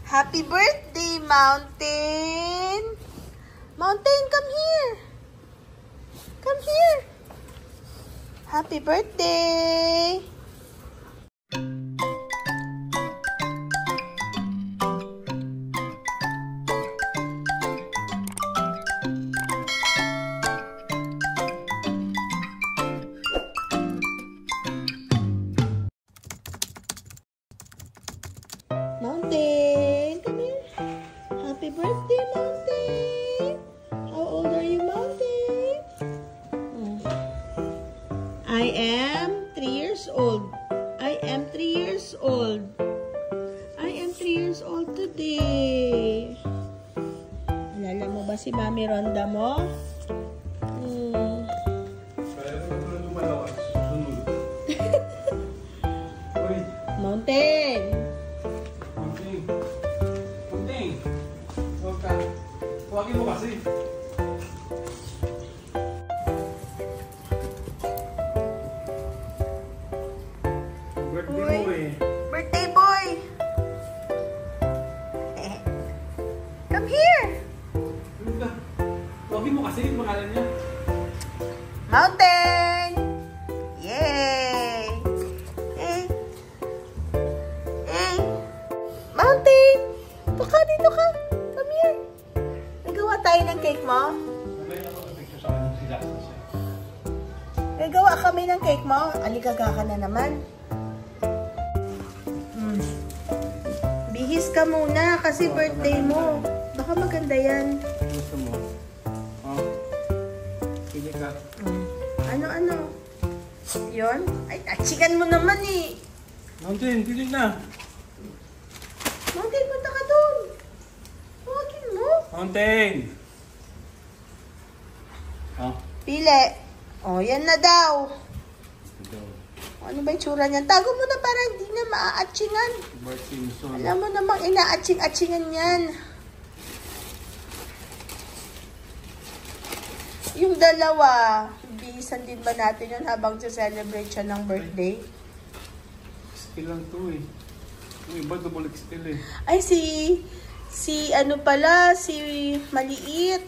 Happy birthday, Mountain! Mountain, come here! Come here! Happy birthday! Mountain, come here. Happy birthday, Mountain. How old are you, Mountain? I am 3 years old. I am 3 years old. I am 3 years old today. Alala mo ba si Mami Ronda mo? Mountain. Huwagin mo kasi. Birthday boy. Birthday boy. Come here. Huwagin mo kasi yung pangalan niya. Mountain. Yay. Hey. Hey. Mountain. Baka dito ka. Come here. Nagawa tayo ng cake mo? Nagawa kami ng cake mo? Aligaga ka na naman. Bihis ka muna kasi birthday mo. Baka maganda yan. Gusto mo? Oh. Pili ka. Ano? Yun? Ay, achikan mo naman eh. Mountain, pili na. Mountain, punta ka doon. Huwagin mo. Mountain! Oh. Pili. Oh, yan na daw. Ano ba yung tsura niyan? Tago mo na para hindi na maaatsingan. Alam mo namang inaatsing-atsingan yan. Yung dalawa, bihisan din ba natin yun habang sa-celebrate siya ng birthday? Still lang to eh. Yung iba double still eh. Ay, si ano pala, si maliit.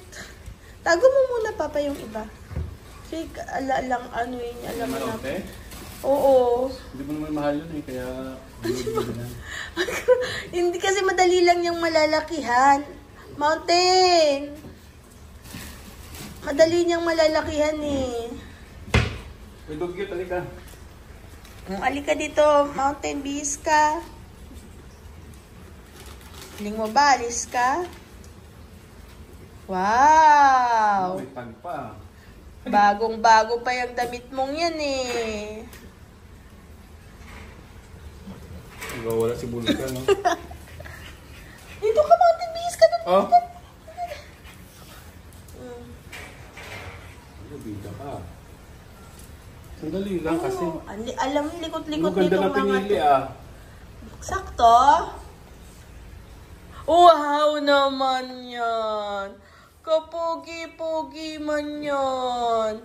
Tago mo muna, Papa, yung iba. Kasi alam mo na. Oo. Hindi mo naman mahal yun eh, kaya... Hindi kasi madali lang yung malalakihan. Mountain! Madali niyang malalakihan eh. May dugyot, alika. Alika dito, Mountain, bihis ka. Hiling mo ba, alis ka? Wow! May tag pa. Bagong-bago pa yung damit mong yan eh. Wala si Bulkan, no? Dito ka, Mountain, bihis ka doon. Oh? Bida ka. Sandali lang kasi. Alam, likot-likot Maganda nito na pinili ah. Sakto. Wow naman yan. Kapogi-pogi man yan.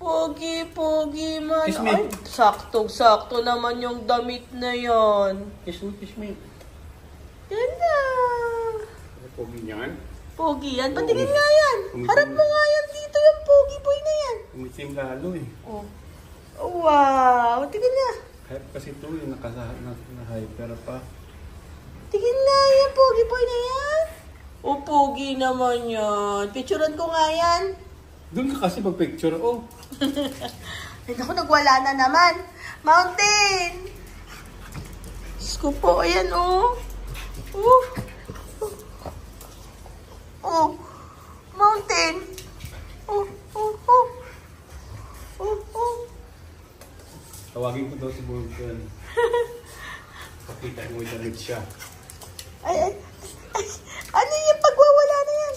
Pogi-pogi man. Kiss me. Ay, sakto-sakto naman yung damit na yan. Kiss me. Yan na. Pogi niyan. Pogi yan. Patingin nga yan. Harap mo nga yan dito yung pogi boy na yan. Umitim lalo eh. Oh. Wow. Tingin na. Hype kasi ito eh. Naka-hyper pa. Tingin na yan. Pogi boy na yan. O, pogi naman yan. Picturean ko nga yan. Doon ka kasi mag-picture, oh. Ay, naku, nagwala na naman. Mountain! Diyos ko po, ayan, oh. Oh. Mountain! Oh. Tawagin ko daw si Bulkan. Pakita mo yung damit siya. Ay. Ano yung pagwawala na yan?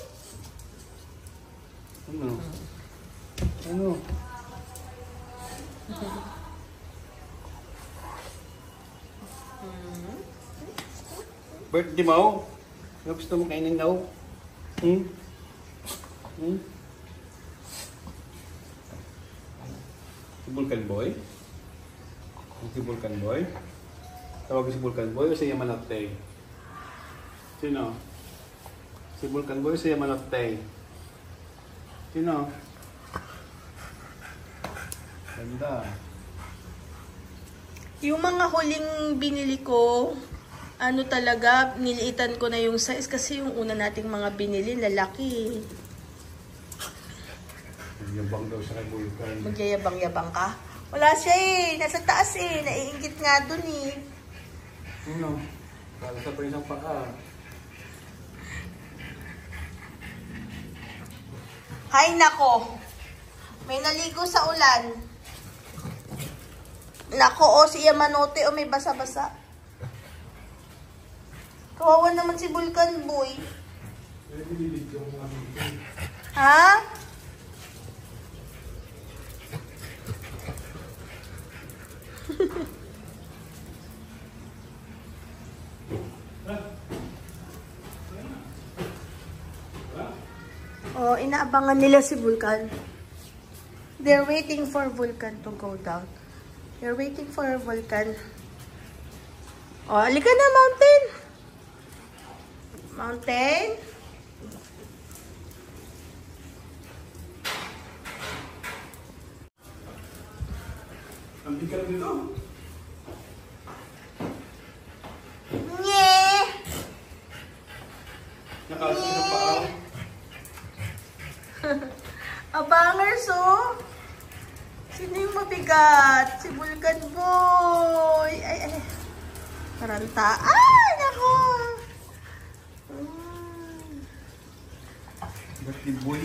Ano? Birthday mo? Ano gusto mo kainin daw? Si Bulkan Boy? Si Bulkan Boy? Tawag si Bulkan Boy o si Yamanate? Sino? Si Vulcan Boy, si Yamanote. Sino? Ganda. Yung mga huling binili ko, ano talaga, niliitan ko na yung size kasi yung una nating mga binili, lalaki. Magyabang daw siya kay Vulcan. Magyayabang-yabang ka? Wala siya eh, nasa taas eh, naiingit nga dun eh. Sino? Para sa pa isang paka. Hay nako, may naligo sa ulan. Nako, o si Yamanote, o may basa-basa. Kawawa naman si Vulcan Boy. Ha? Oh, inaabangan nila si Vulcan. They're waiting for Vulcan to go down. They're waiting for Vulcan. Oh, alika na, Mountain. Mountain. Ang bigyan dito. Nye! Nakalas ng paa. Abangers, oh. Sino yung mabigat? Si Vulcan Boy. Ay, ay. Taranta. Ay, nako. Dirty boy.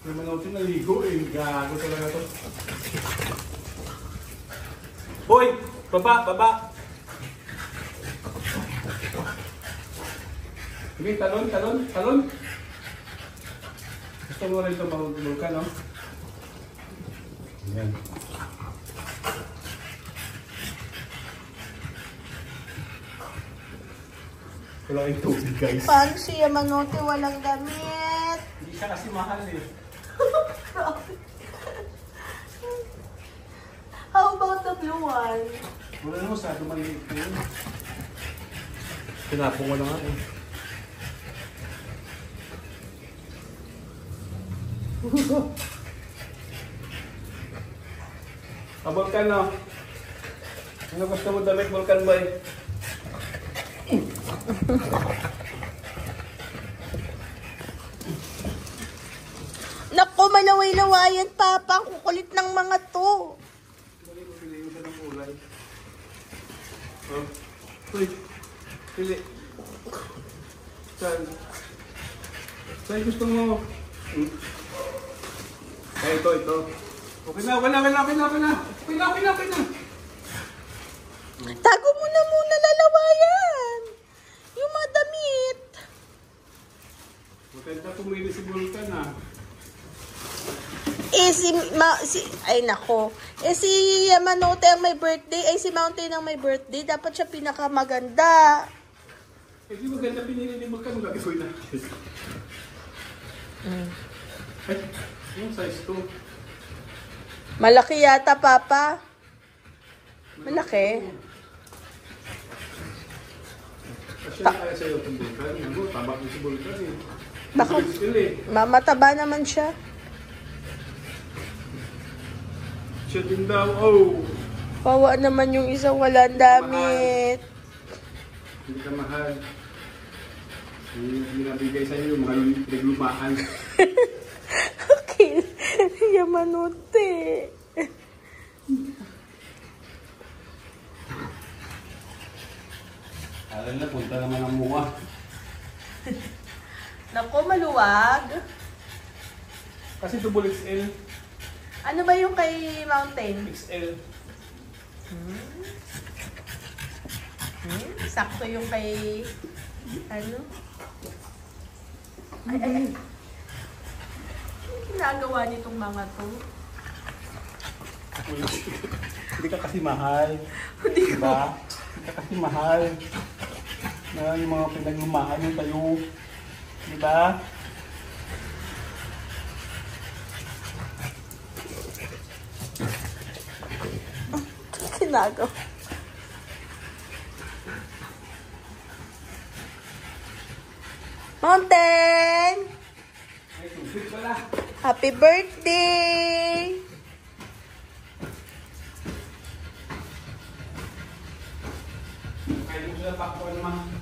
Yung Manote naligo eh. Gago talaga to. Hoy! Baba! Baba! Sige, talon, talon, talon. Gusto mo rin ito Vulcan, no? Ayan. Wala yung tubig, guys. Paano si Yamanote walang damit? Hindi siya kasi mahal eh. How about the blue one? Wala naman sa maliit na yun. Tinapong ko lang nga eh. Vulcan, no? Ano gusto mo damit, Vulcan Boy? Naku, malaway-lawayan, Papa. Ang kukulit ng mga to. Pili ka ng kulay. Oh. Uy. Pili. Saan? Saan gusto mo? Ay, ito. Okay na. Tago mo na muna, lalawayan. Yung mga damit. Maganda pumili si Vulcan, ah. Ay nako. Si Yamanote ang may birthday, ay si Mountain ang may birthday. Dapat siya pinakamaganda. Eh, di maganda pinili ni Vulcan. Maganda na. Ay, yung size 2. Malaki yata, Papa. Malaki. Kasi kaya sa'yo itong Vulcan. Ano, tabak mo si Vulcan eh. Bako, eh. mataba naman siya. Siya din daw, oh. Kawawa naman yung isang walang damit. Hindi ka mahal. Hindi nabigay sa'yo yung mga naglumaan. Okay. Yamanote. Alam na, punta naman ang mukha. Naku, maluwag. Kasi double XL. Ano ba yung kay Mountain? XL. Sakto yung kay... Ano? Ay. Ano ginagawa nitong mga to? Hindi ka kasi mahal. Diba? Hindi ka kasi mahal. Na yung mga pinaglumaan yung tayo. Diba? na ako. Mountain! Ay, tubig pala. Happy birthday! Kaya mo sila pakwan naman.